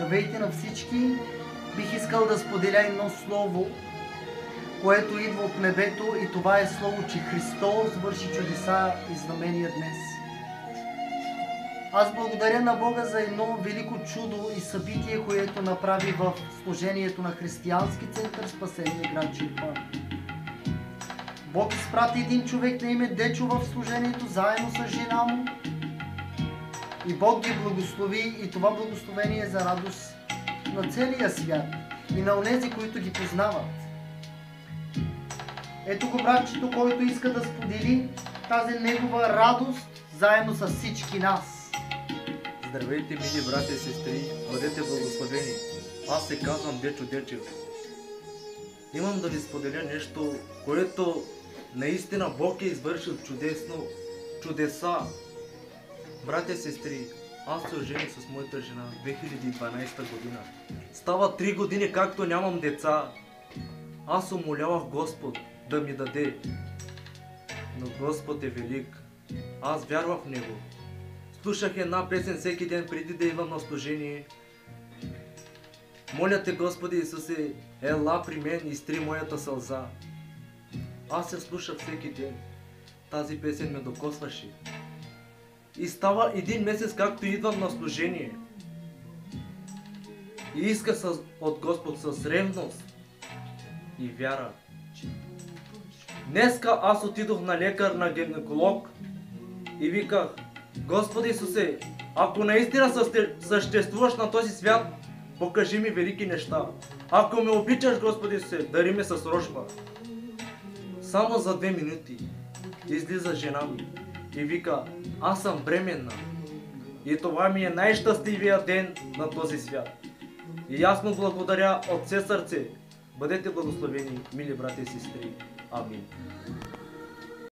Здравейте на всички! Бих искал да споделя едно слово, което идва от небето, и това е слово, че Христос върши чудеса и знамения днес. Аз благодаря на Бога за едно велико чудо и събитие, което направи в служението на Християнски център Спасение, град Чирпан. Бог изпрати един човек на име Дечо в служението, заедно с жена му. И Бог ги благослови, и това благословение е за радост на целия свят и на онези, които ги познават. Ето го братчето, който иска да сподели тази негова радост заедно с всички нас. Здравейте, мили братя и сестри, бъдете благословени. Аз се казвам Дечо Дечев. Имам да ви споделя нещо, което наистина Бог е извършил чудеса. Братя и сестри, аз се ожених с моята жена 2012 година. Става 3 години, както нямам деца. Аз умолявах Господ да ми даде. Но Господ е велик. Аз вярвах в Него. Слушах една песен всеки ден преди да идвам на служение. Моля те, Господи Исусе, ела при мен и изтри моята сълза. Аз се слушах всеки ден. Тази песен ме докосваше. И става 1 месец, както идвам на служение. И иска от Господ с ревност и вяра. Днеска аз отидох на лекар, на гинеколог и виках: Господи Исусе, ако наистина съществуваш на този свят, покажи ми велики неща. Ако ме обичаш, Господи Исусе, дари ме с рожба. Само за 2 минути излиза жена ми и вика: аз съм бременна. И това ми е най-щастливия ден на този свят. И аз му благодаря от все сърце. Бъдете благословени, мили брати и сестри. Амин.